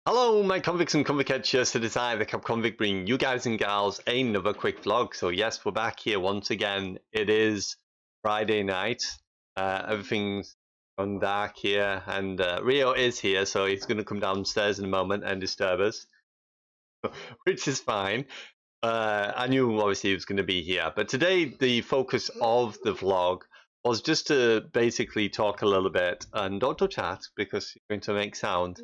Hello, my convicts and convict here. So it I, the Cup Convict, bring you guys and gals another quick vlog. So yes, we're back here once again. It is Friday night. Everything's gone dark here, and Rio is here, so he's going to come downstairs in a moment and disturb us, which is fine. I knew obviously he was going to be here, but today the focus of the vlog was just to basically talk a little bit and don't touch that because you're going to make sound.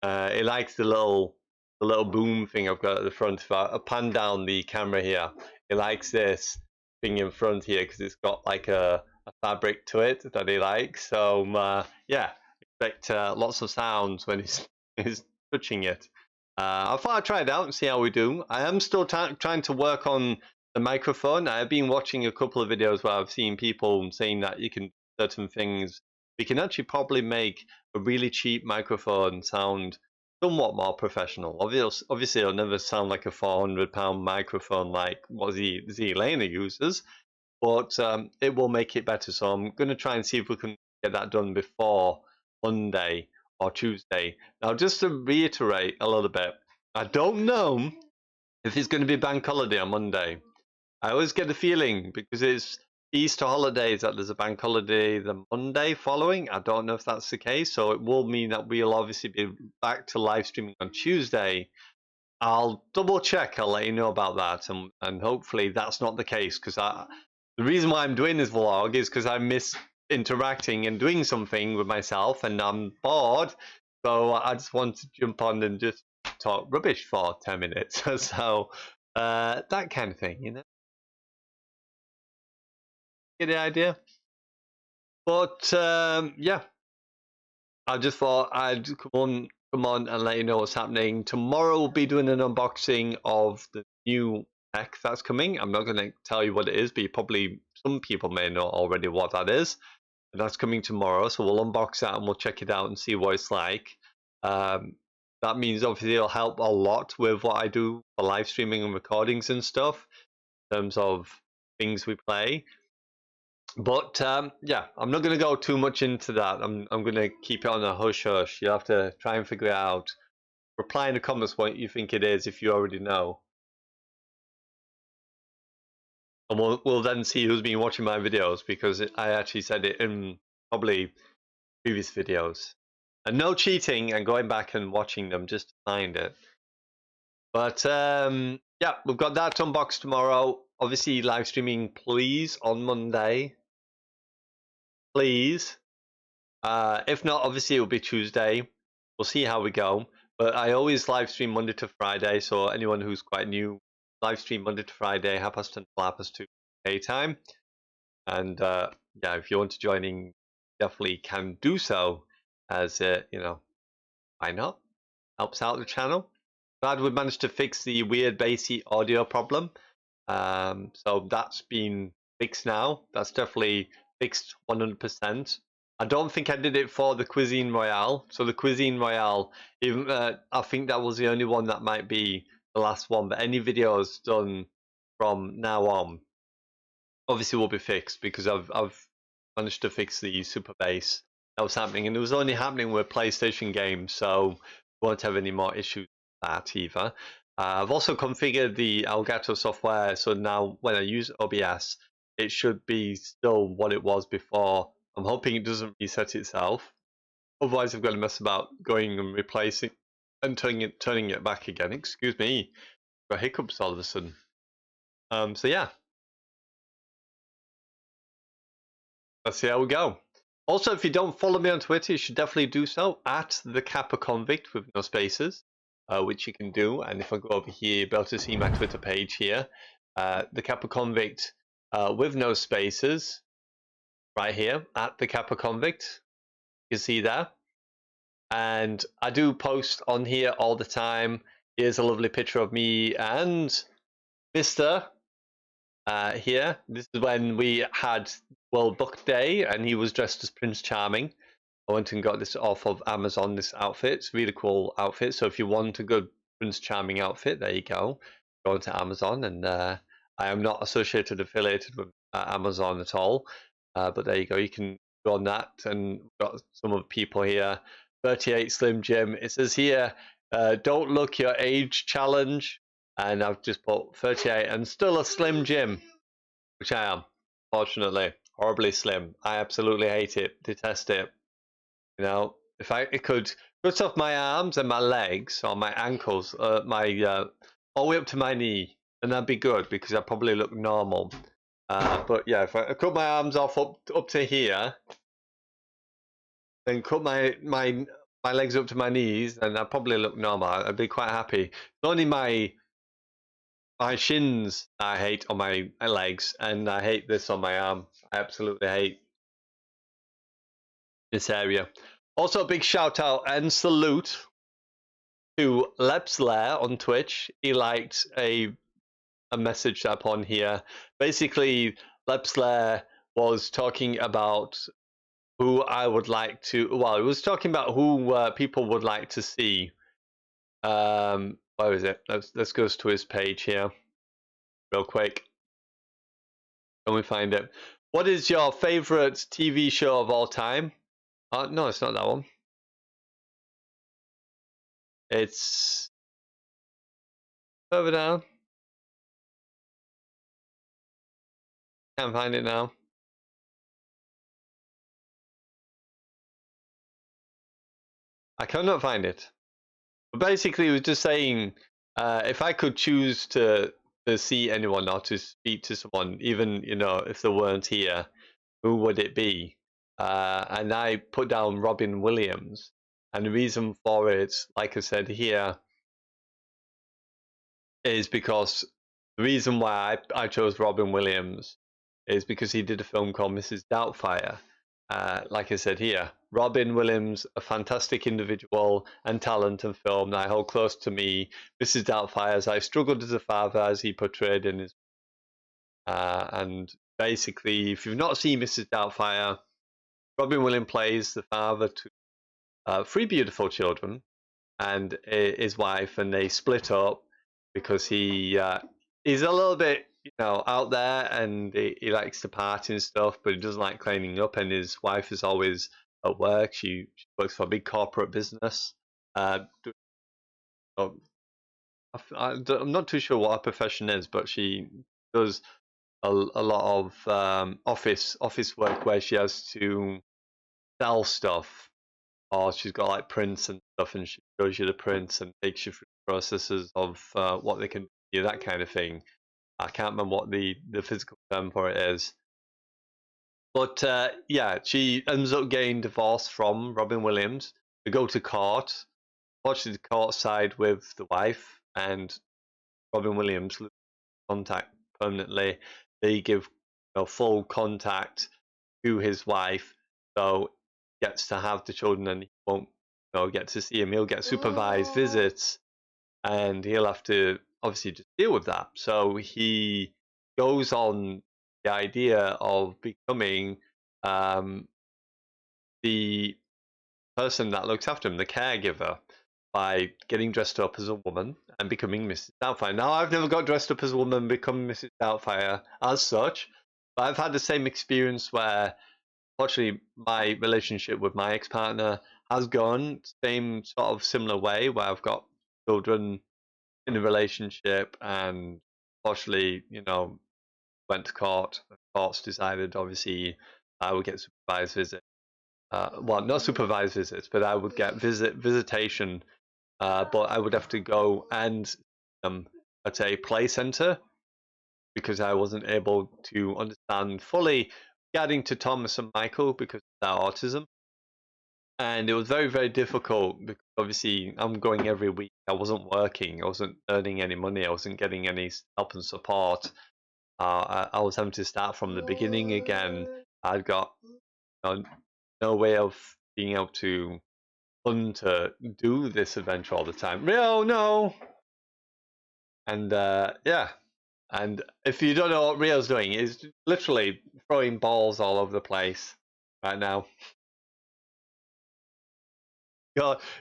It likes the little boom thing I've got at the front. If I pan down the camera here, it likes this thing in front here because it's got like a fabric to it that it likes. So yeah, expect lots of sounds when he's touching it. I thought I'd try it out and see how we do. I am still trying to work on the microphone. I've been watching a couple of videos where I've seen people saying that you can do certain things. We can actually probably make a really cheap microphone sound somewhat more professional. Obviously, it'll never sound like a £400 microphone like what Elena uses, but it will make it better. So I'm going to try and see if we can get that done before Monday or Tuesday. Now, just to reiterate a little bit, I don't know if it's going to be bank holiday on Monday. I always get the feeling because it's Easter holidays that there's a bank holiday the Monday following. I don't know if that's the case, so it will mean that we'll obviously be back to live streaming on Tuesday. I'll double check. I'll let you know about that, and hopefully that's not the case. Because the reason why I'm doing this vlog is because I miss interacting and doing something with myself, and I'm bored. So I just want to jump on and just talk rubbish for 10 minutes. So that kind of thing, you know. Get the idea? But yeah, I just thought I'd come on and let you know what's happening. Tomorrow we'll be doing an unboxing of the new tech that's coming. I'm not going to tell you what it is, but some people may know already what that is. And that's coming tomorrow, so we'll unbox that and we'll check it out and see what it's like. That means obviously it'll help a lot with what I do for live streaming and recordings and stuff in terms of things we play. But yeah, I'm not going to go too much into that. I'm going to keep it on a hush hush. You have to try and figure it out. Reply in the comments what you think it is if you already know, and we'll then see who's been watching my videos because I actually said it in probably previous videos. And no cheating and going back and watching them just to find it. But yeah, we've got that unboxed tomorrow. Obviously, live streaming, please, on Monday. Please. If not, obviously it'll be Tuesday. We'll see how we go. But I always live stream Monday to Friday, so anyone who's quite new, live stream Monday to Friday, 10:30 to 2 time. And yeah, if you want to join in, definitely can do so. As you know, why not? Helps out the channel. Glad we managed to fix the weird bassy audio problem. So that's been fixed now. That's definitely fixed 100%. I don't think I did it for the Cuisine Royale. So the Cuisine Royale, even I think that was the only one that might be the last one. But any videos done from now on, obviously will be fixed because I've managed to fix the super bass that was happening, and it was only happening with PlayStation games, so we won't have any more issues with that either. I've also configured the Elgato software, so now when I use OBS, it should be still what it was before. I'm hoping it doesn't reset itself. Otherwise, I've got to mess about going and replacing and turning it back again. Excuse me, got hiccups all of a sudden. So yeah, let's see how we go. Also, if you don't follow me on Twitter, you should definitely do so at the Kappa Convict with no spaces, which you can do. And if I go over here, you'll be able to see my Twitter page here, the Kappa Convict with no spaces, right here at the Kappa Convict. You can see that. And I do post on here all the time. Here's a lovely picture of me and Mr. Here. This is when we had World Book Day and he was dressed as Prince Charming. I went and got this off of Amazon, this outfit. It's a really cool outfit. So if you want a good Prince Charming outfit, there you go. Go onto Amazon. And I am not affiliated with Amazon at all. But there you go. You can go on that. And we've got some of the people here. 38 Slim Jim. It says here, Don't look your age challenge, and I've just put 38 and still a slim Jim, which I am, fortunately, horribly slim. I absolutely hate it, detest it. You know, if I could cut off my arms and my legs or my ankles, all the way up to my knee, then that'd be good because I probably look normal. But yeah, if I cut my arms off up to here, then cut my legs up to my knees, and I'd probably look normal. I'd be quite happy. It's only my shins I hate on my legs, and I hate this on my arm. I absolutely hate this area. Also, a big shout out and salute to Lepslair on Twitch. He liked a message up on here. Basically, Lepslair was talking about who I would like to. Well, he was talking about who people would like to see. Where is it? Let's go to his page here, real quick. Can we find it? What is your favorite TV show of all time? No, it's not that one. It's further down. Can't find it now. I cannot find it. But basically, he was just saying if I could choose to see anyone or to speak to someone, even if they weren't here, who would it be? And I put down Robin Williams, and the reason for it, like I said here, is because the reason why I chose Robin Williams is because he did a film called Mrs. Doubtfire. Like I said here, Robin Williams, a fantastic individual and talent and film that I hold close to me. Mrs. Doubtfire, as I struggled as a father, as he portrayed in his. And basically, if you've not seen Mrs. Doubtfire, Robin Williams plays the father to three beautiful children and his wife, and they split up because he's a little bit out there, and he likes to party and stuff, but he doesn't like cleaning up, and his wife is always at work. She works for a big corporate business. I'm not too sure what her profession is, but she does a lot of office work where she has to sell stuff, or she's got like prints and stuff, and she shows you the prints and takes you through the processes of what they can do, that kind of thing. I can't remember what the physical term for it is. But yeah, she ends up getting divorced from Robin Williams. They go to court. Unfortunately, the court side with the wife, and Robin Williams loses contact permanently. They give full contact to his wife, so he gets to have the children, and he won't get to see him. He'll get supervised visits, and he'll have to obviously just deal with that. So he goes on the idea of becoming the person that looks after him, the caregiver, by getting dressed up as a woman and becoming Mrs. Doubtfire. Now, I've never got dressed up as a woman and become Mrs. Doubtfire as such, but I've had the same experience where, fortunately, my relationship with my ex-partner has gone same sort of similar way, where I've got children in a relationship, and fortunately, went to court. The courts decided, obviously, I would get supervised visits. Well, not supervised visits, but I would get visitation. But I would have to go and at a play center because I wasn't able to understand fully regarding to Thomas and Michael because of their autism. And it was very, very difficult because obviously I'm going every week. I wasn't working. I wasn't earning any money. I wasn't getting any help and support. I was having to start from the beginning again. I'd got no way of being able to fund to do this adventure all the time. Rio, no! And yeah. And if you don't know what Rio's doing, he's literally throwing balls all over the place right now.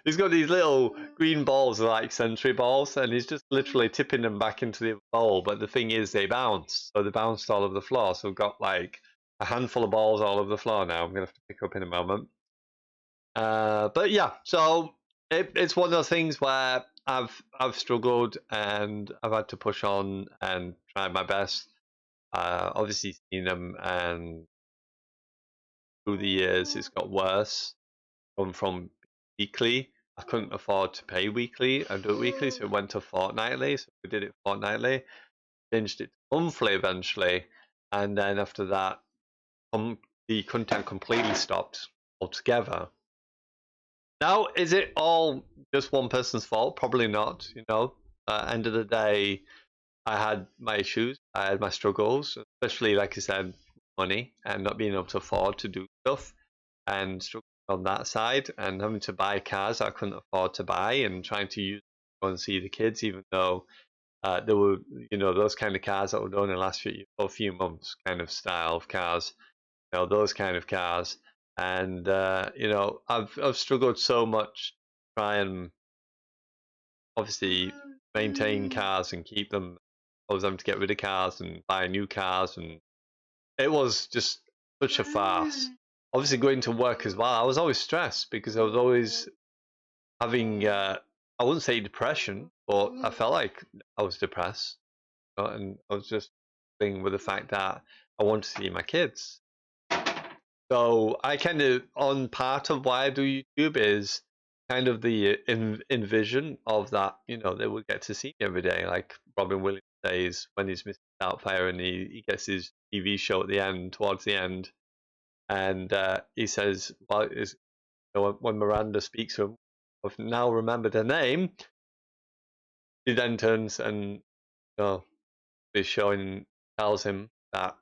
He's got these little green balls, like century balls, and he's just literally tipping them back into the bowl. But the thing is, they bounce, so they bounced all over the floor. So we've got like a handful of balls all over the floor now. I'm gonna have to pick up in a moment. But yeah, so it's one of those things where I've struggled and I've had to push on and try my best. Obviously, seen them, and through the years, it's got worse. Gone from weekly. I couldn't afford to pay weekly and do it weekly, so it went to fortnightly. So we did it fortnightly. Changed it to monthly eventually, and then after that, the content completely stopped altogether. Now, is it all just one person's fault? Probably not. End of the day, I had my issues, I had my struggles, especially like I said, money and not being able to afford to do stuff, and struggling on that side, and having to buy cars I couldn't afford to buy, and trying to use go and see the kids, even though there were those kind of cars that would only last for a few months, kind of style of cars, those kind of cars. And I've struggled so much to try and obviously maintain cars and keep them. I was having to get rid of cars and buy new cars, and it was just such a farce. Obviously, going to work as well, I was always stressed because I was always having, I wouldn't say depression, but I felt like I was depressed. And I was just dealing with the fact that I wanted to see my kids. So I kind of, on part of why I do YouTube is kind of the envision of that, they will get to see me every day. Like Robin Williams says when he's Mr. Doubtfire and he gets his TV show at the end, towards the end, and he says, well, when Miranda speaks to him, I've now remembered her name, he then turns and is showing, tells him that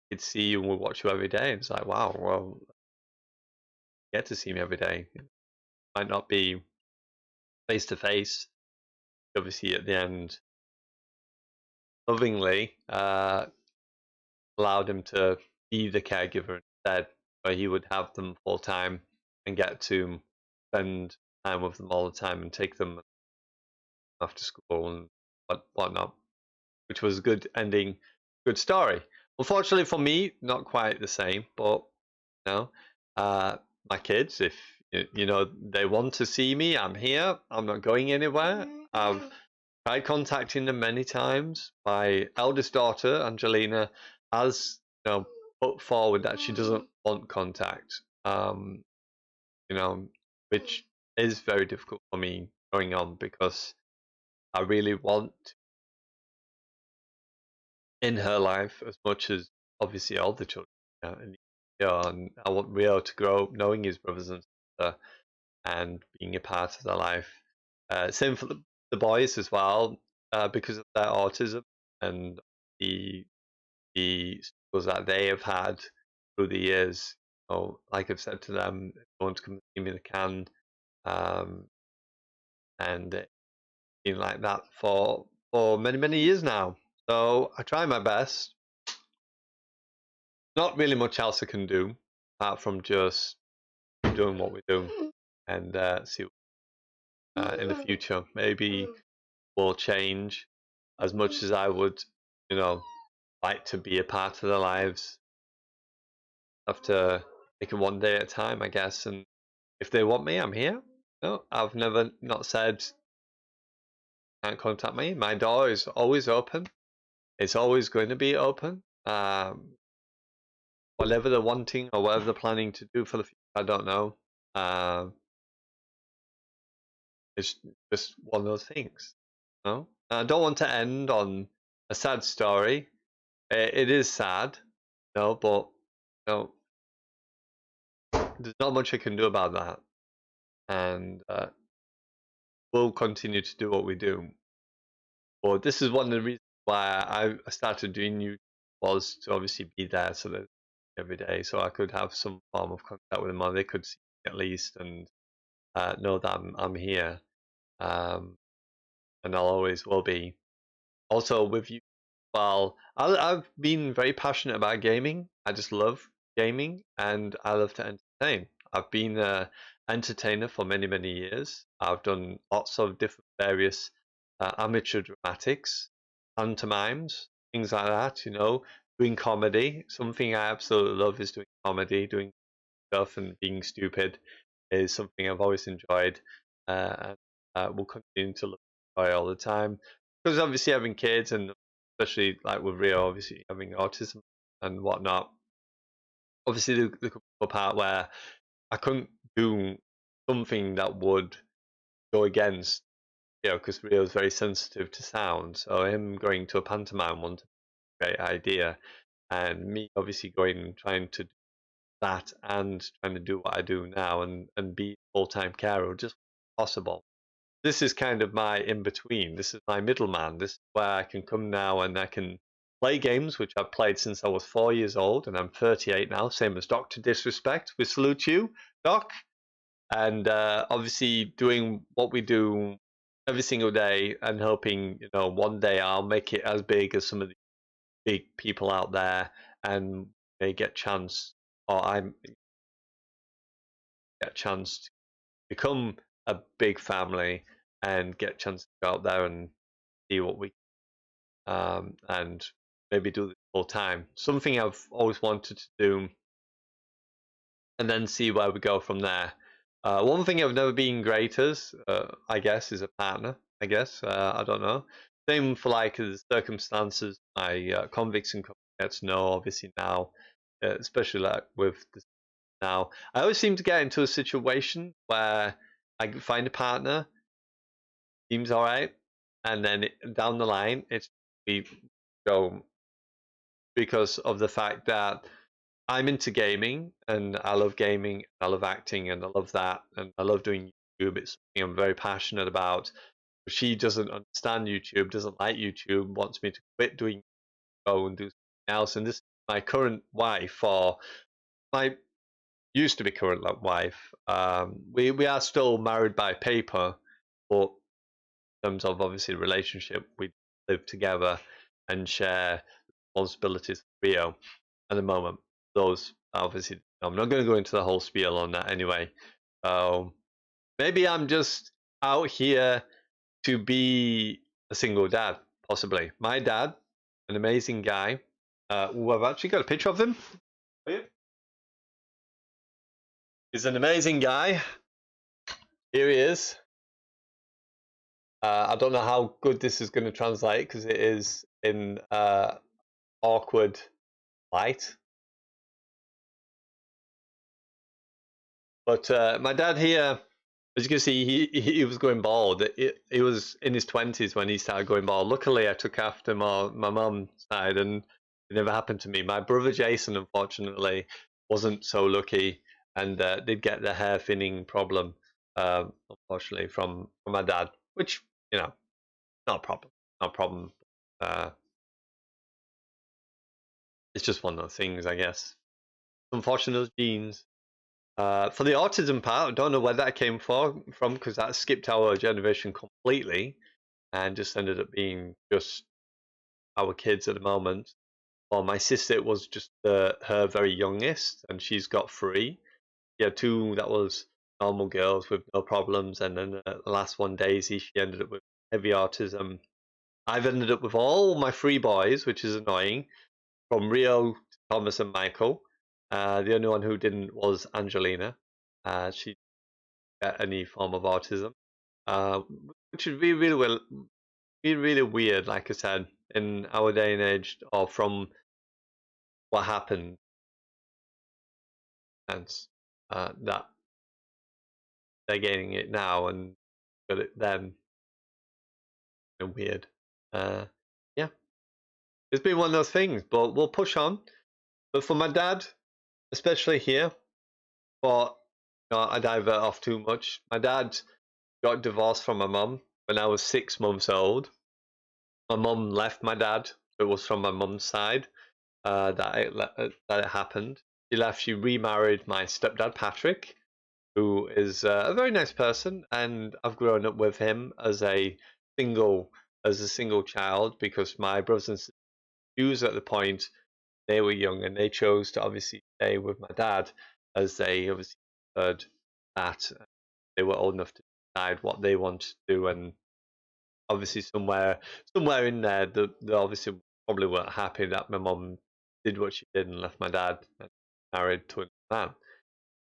he'd see you and would watch you every day. And it's like, wow, well, you get to see me every day. It might not be face to face. Obviously, at the end, lovingly allowed him to be the caregiver instead, where he would have them full time and get to spend time with them all the time and take them after school and whatnot, which was a good ending, good story. Unfortunately for me, not quite the same, but know, uh, my kids, if they want to see me, I'm here. I'm not going anywhere. I've tried contacting them many times. My eldest daughter, Angelina, has put forward that she doesn't want contact. You know, which is very difficult for me going on because I really want in her life as much as obviously all the children. And I want Rio to grow up knowing his brothers and sister and being a part of their life. Same for the boys as well, because of their autism and the the struggles that they have had through the years. Like I've said to them, if they want to come see me, they can, um, and it's been like that for many many years now. So I try my best. Not really much else I can do apart from just doing what we do and see in the future. Maybe will change as much as I would, you know, like to be a part of their lives. Have to take it one day at a time, I guess. And if they want me, I'm here. No, I've never not said can't contact me. My door is always open. It's always going to be open. Whatever they're wanting or whatever they're planning to do for the future, I don't know. It's just one of those things. No, I don't want to end on a sad story. It is sad, but no, there's not much I can do about that, and we'll continue to do what we do. But this is one of the reasons why I started doing YouTube was to obviously be there so that every day, so I could have some form of contact with them, or they could see me at least and know that I'm here, and I'll always will be. Also with you, well, I've been very passionate about gaming. I just love gaming, and I love to entertain. I've been an entertainer for many, many years. I've done lots of different various amateur dramatics, pantomimes, things like that. Doing comedy. Something I absolutely love is doing comedy, doing stuff and being stupid is something I've always enjoyed. we'll continue to enjoy all the time. Because obviously having kids, and especially like with Rio, obviously having autism and whatnot, obviously the part where I couldn't do something that would go against, because Rio's very sensitive to sound. So him going to a pantomime was a great idea, and me obviously going trying to do that and trying to do what I do now and be full-time carer just possible. This is kind of my in between. This is my middleman. This is where I can come now and I can play games, which I've played since I was 4 years old, and I'm 38 now, same as Dr. Disrespect. We salute you, Doc. And obviously doing what we do every single day and hoping, one day I'll make it as big as some of the big people out there and they get chance, or I get a chance to become a big family and get a chance to go out there and see what we and maybe do this full time. Something I've always wanted to do, and then see where we go from there. One thing I've never been great as, I guess, is a partner. I guess I don't know. Same for like the circumstances. My convicts and convicts know obviously now, especially like with this now. I always seem to get into a situation where I find a partner, seems all right, and then down the line we go because of the fact that I'm into gaming and I love gaming, I love acting and I love that and I love doing YouTube. It's something I'm very passionate about. But she doesn't understand YouTube, doesn't like YouTube, wants me to quit doing go and do something else. And this is my current wife, or my used to be current wife. We are still married by paper, but in terms of obviously relationship, we live together and share responsibilities for Rio at the moment. Those obviously, I'm not going to go into the whole spiel on that anyway. Maybe I'm just out here to be a single dad, possibly. My dad, an amazing guy. I've actually got a picture of him. He's an amazing guy. Here he is. I don't know how good this is going to translate because it is in awkward light. But my dad here, as you can see, he was going bald. He was in his 20s when he started going bald. Luckily, I took after my mum's side, and it never happened to me. My brother Jason, unfortunately, wasn't so lucky and did get the hair thinning problem, unfortunately, from my dad, which, not a problem. Not a problem. Uh, it's just one of those things, I guess. Unfortunately, those genes. For the autism part, I don't know where that came from because that skipped our generation completely and just ended up being just our kids at the moment. Well, my sister was just her very youngest, and she's got three. Yeah, two that was normal girls with no problems, and then the last one, Daisy, she ended up with heavy autism. I've ended up with all my three boys, which is annoying, from Rio, Thomas, and Michael. The only one who didn't was Angelina. She any form of autism, uh, which would be really weird. Like I said, in our day and age, or from what happened, and that they're getting it now and got it then, weird. Uh, yeah, it's been one of those things, but we'll push on. But for my dad, especially here, but I divert off too much. My dad got divorced from my mum when I was 6 months old. My mum left my dad. It was from my mum's side that it happened. She left. She remarried my stepdad Patrick, who is a very nice person, and I've grown up with him single as a single child because my brothers and sisters at the point they were young and they chose to obviously stay with my dad as they obviously heard that they were old enough to decide what they wanted to do, and obviously somewhere in there they obviously probably weren't happy that my mum did what she did and left my dad and married to a man.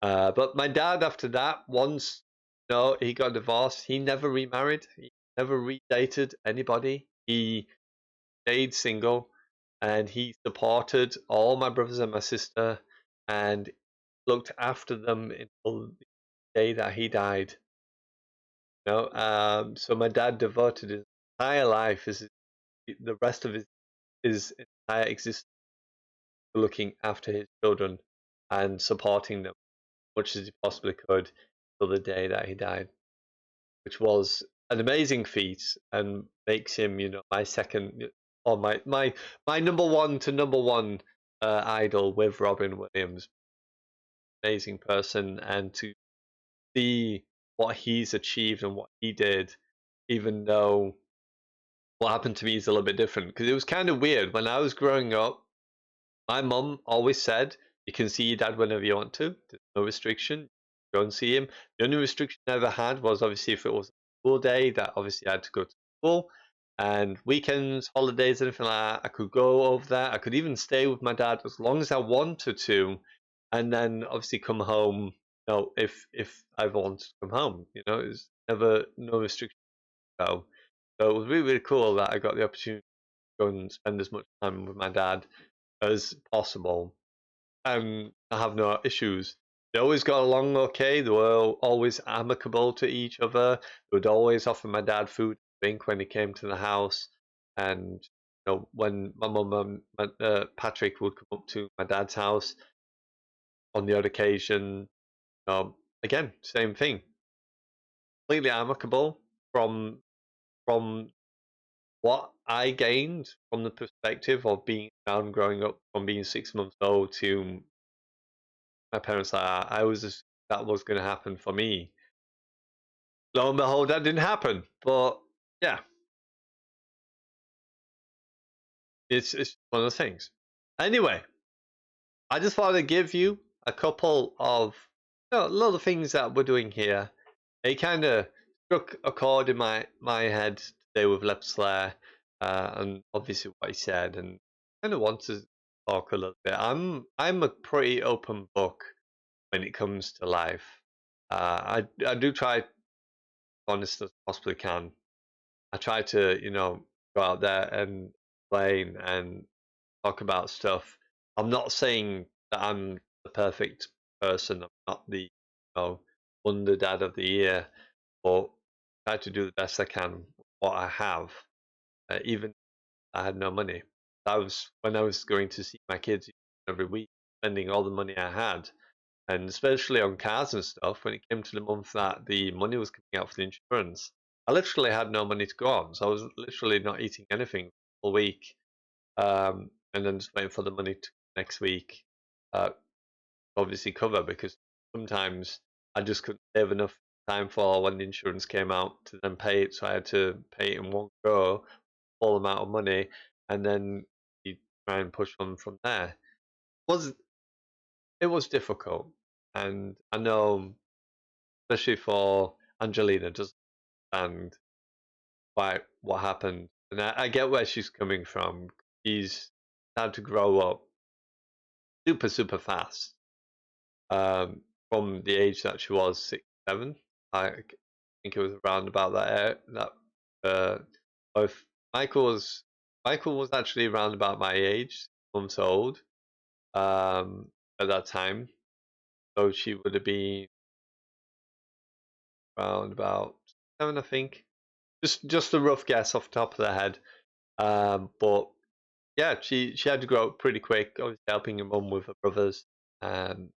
But my dad after that, once No, he got divorced. He never remarried. He never redated anybody. He stayed single, and he supported all my brothers and my sister, and looked after them until the day that he died. So my dad devoted his entire life, the rest of his entire existence, to looking after his children and supporting them as much as he possibly could till the day that he died, which was an amazing feat and makes him, my second or my number one to number one idol with Robin Williams. Amazing person, and to see what he's achieved and what he did, even though what happened to me is a little bit different, because it was kind of weird when I was growing up. My mum always said, "You can see your dad whenever you want to. There's no restriction. Go and see him." The only restriction I ever had was obviously if it was a school day, that obviously I had to go to school. And weekends, holidays, anything like that, I could go over there. I could even stay with my dad as long as I wanted to, and then obviously come home. If I ever wanted to come home, it was never no restriction. So it was really, really cool that I got the opportunity to go and spend as much time with my dad as possible. I have no issues. They always got along okay. They were always amicable to each other. They would always offer my dad food and drink when he came to the house. And when my mum and Patrick would come up to my dad's house on the odd occasion, again, same thing. Completely amicable from from what I gained from the perspective of being around growing up from being 6 months old to my parents. I was just, that was going to happen for me. Lo and behold, that didn't happen. But yeah, it's one of the things. Anyway, I just wanted to give you a couple of a lot of things that we're doing here. It kind of struck a chord in my head today with Lepslayer, and obviously what he said, and kind of want to talk a little bit. I'm a pretty open book when it comes to life. I do try honest as possibly can. I try to, go out there and explain and talk about stuff. I'm not saying that I'm the perfect person. I'm not the, wonder dad of the year, but I try to do the best I can with what I have. Even I had no money. I was when I was going to see my kids every week, spending all the money I had, and especially on cars and stuff. When it came to the month that the money was coming out for the insurance, I literally had no money to go on, so I was literally not eating anything all week, and then just waiting for the money to next week, uh, obviously cover, because sometimes I just couldn't save enough time for when the insurance came out to then pay it, so I had to pay it in one go, full amount of money, and then you try and push on from there. Was It was difficult, and I know, especially for Angelina, doesn't understand quite what happened, and I get where she's coming from. She's had to grow up super, super fast, from the age that she was 6, 7. I think it was around about that. Uh, both Michael was Michael was actually around about my age, months old, at that time. So she would have been around about 7, I think. Just a rough guess off the top of the head. But yeah, she had to grow up pretty quick. Obviously, helping her mum with her brothers, and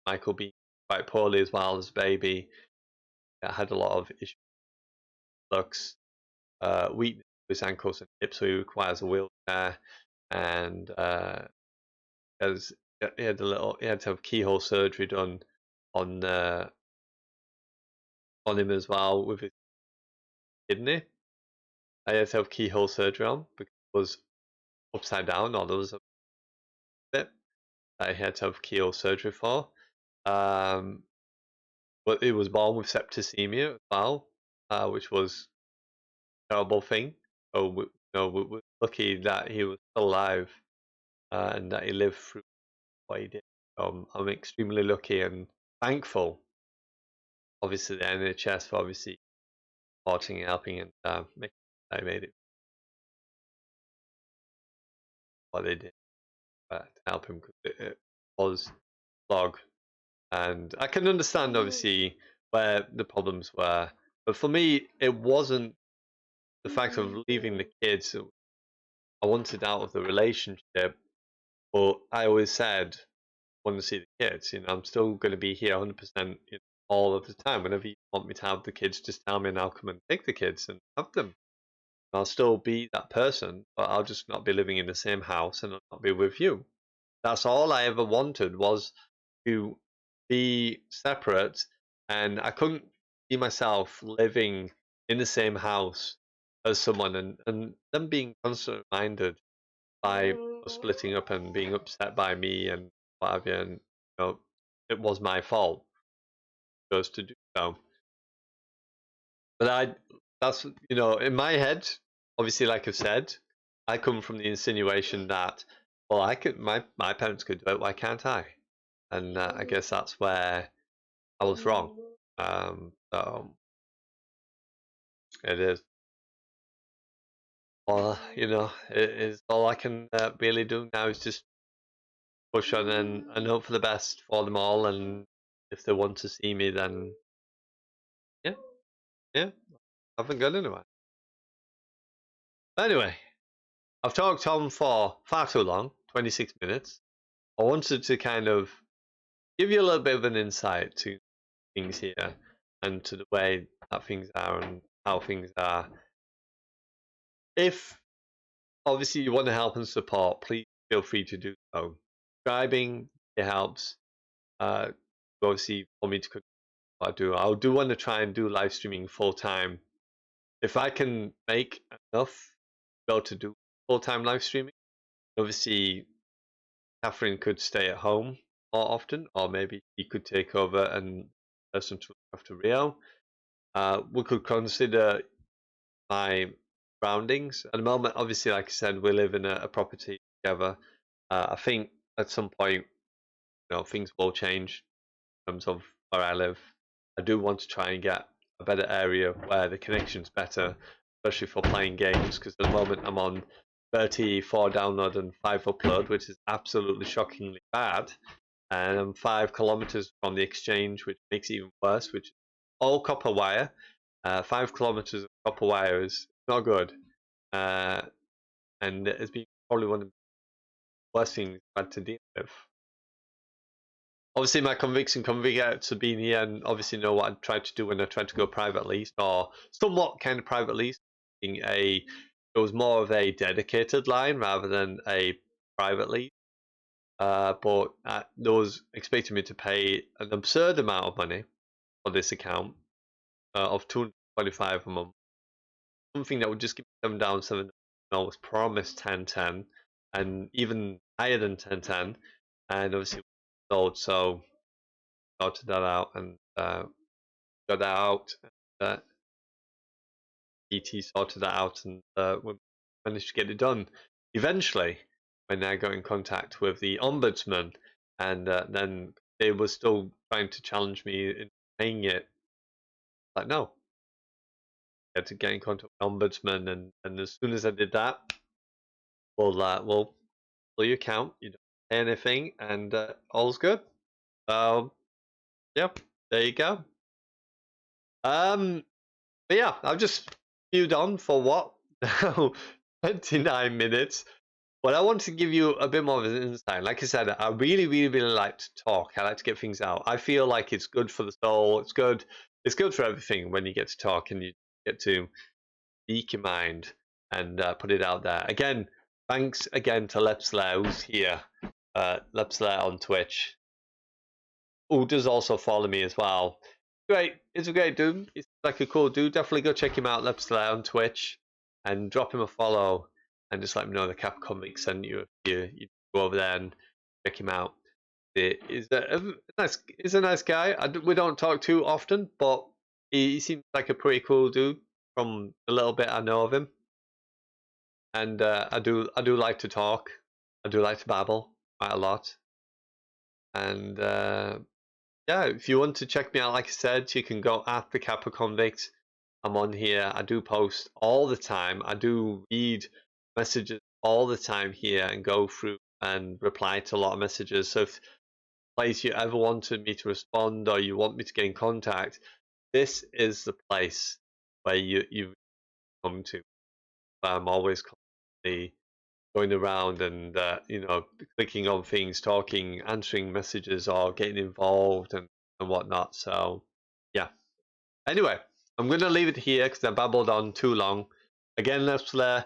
Michael being quite poorly as well as a baby. I had a lot of issues, looks, weakness with his ankles and hips, so he requires a wheelchair. And as he had to have keyhole surgery done on on him as well with his kidney. I had to have keyhole surgery on because it was upside down, or there was a bit that I had to have keyhole surgery for. Um, but he was born with septicemia as well, which was a terrible thing. So we're lucky that he was still alive, and that he lived through what he did. I'm extremely lucky and thankful obviously the NHS for obviously supporting and helping and making I made it what they did to help him because it was log. And I can understand obviously where the problems were, but for me it wasn't the fact of leaving the kids. I wanted out of the relationship, but I always said I want to see the kids. I'm still going to be here 100% all of the time. Whenever you want me to have the kids, just tell me and I'll come and take the kids and have them. I'll still be that person, but I'll just not be living in the same house and I'll not be with you. That's all I ever wanted, was to be separate, and I couldn't see myself living in the same house as someone and them being constantly reminded by splitting up and being upset by me and what have you, and it was my fault just to do so. But that's in my head, obviously, like I've said, I come from the insinuation that, well, I could, my parents could do it, why can't I? And I guess that's where I was wrong. So it is. Well, it is all I can really do now is just push on and hope for the best for them all. And if they want to see me, then yeah, yeah, I haven't gone anywhere. Anyway, I've talked on for far too long, 26 minutes. I wanted to kind of give you a little bit of an insight to things here and to the way that things are and how things are. If obviously you want to help and support, please feel free to do so. Subscribing, it helps. Obviously, for me to continue what I do, I do want to try and do live streaming full time. If I can make enough to be able to do full time live streaming, obviously Catherine could stay at home more often, or maybe he could take over and listen to after Rio. We could consider my surroundings. At the moment, obviously, like I said, we live in a property together. I think at some point, things will change in terms of where I live. I do want to try and get a better area where the connection's better, especially for playing games, because at the moment I'm on 34 download and 5 upload, which is absolutely shockingly bad. And I'm 5 kilometers from the exchange, which makes it even worse, which is all copper wire. 5 kilometers of copper wire is not good. And it's been probably one of the worst things I've had to deal with. Obviously, my convicts and convicts have been here and obviously know what I tried to do when I tried to go private lease, or somewhat kind of private lease. It was more of a dedicated line rather than a private lease. But those expecting me to pay an absurd amount of money for this account of 225 a month, something that would just give me 7 down, 7. I was promised 1010 and even higher than 1010, and obviously sold. So sorted that out and got that out. Uh, PT sorted that out and we managed to get it done. Eventually, when I got in contact with the ombudsman, and then they were still trying to challenge me in paying it. Like, no, I had to get in contact with the ombudsman, and as soon as I did that, we'll pull your account. You don't pay anything, and all's good. Yep, there you go. But yeah, I've just spewed on for what? 29 minutes. But I want to give you a bit more of an insight. Like I said, I really, really, really like to talk. I like to get things out. I feel like it's good for the soul. It's good. It's good for everything when you get to talk and you get to speak your mind and put it out there. Again, thanks again to Lepsler, who's here. Lepsler on Twitch, who does also follow me as well. Great, it's a great dude. He's like a cool dude. Definitely go check him out, Lepsler on Twitch, and drop him a follow, and just let him know the Cap Comic sent you. You go over there and check him out. He's a nice guy. We don't talk too often, but he seems like a pretty cool dude from the little bit I know of him. And I do like to talk. I do like to babble quite a lot, and yeah, if you want to check me out, like I said, you can go at the Kappa Convict. I'm on here. I do post all the time. I do read messages all the time here and go through and reply to a lot of messages. So if place you ever wanted me to respond or you want me to get in contact, this is the place where you come to. I'm always constantly going around and clicking on things, talking, answering messages, or getting involved and whatnot. So yeah. Anyway, I'm going to leave it here because I babbled on too long. Again, let's salute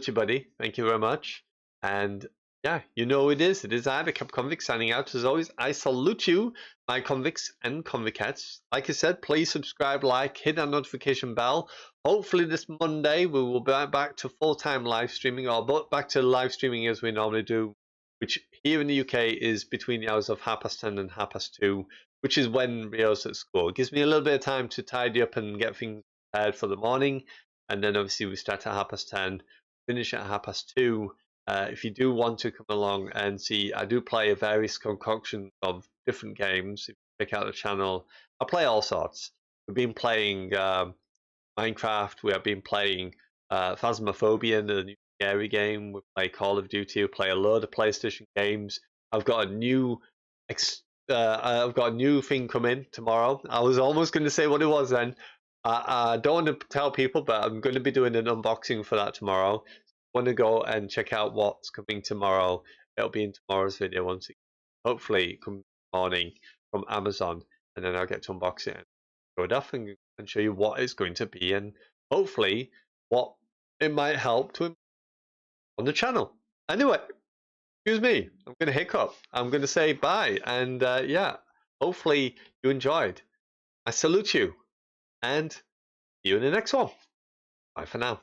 you, buddy. Thank you very much. And yeah, you know who it is. It is I, the Cap Convict, signing out. As always, I salute you, my convicts and convicts. Like I said, please subscribe, like, hit that notification bell. Hopefully this Monday we will be back to full-time live streaming, or back to live streaming as we normally do, which here in the UK is between the hours of 10:30 and 2:30, which is when Rio's at school. It gives me a little bit of time to tidy up and get things prepared for the morning. And then obviously we start at 10:30. Finish at 2:30. If you do want to come along and see, I do play a various concoction of different games. If you check out the channel, I play all sorts. We've been playing Minecraft. We have been playing Phasmophobia, the new scary game. We play Call of Duty. We play a load of PlayStation games. I've got a new thing coming tomorrow. I was almost going to say what it was then. I don't want to tell people, but I'm going to be doing an unboxing for that tomorrow. Want to go and check out what's coming tomorrow. It'll be in tomorrow's video once it hopefully come morning from Amazon, and then I'll get to unbox it and show it off and show you what it's going to be and hopefully what it might help to on the channel. Anyway, excuse me, I'm going to hiccup. I'm going to say bye, and yeah, hopefully you enjoyed. I salute you, and see you in the next one. Bye for now.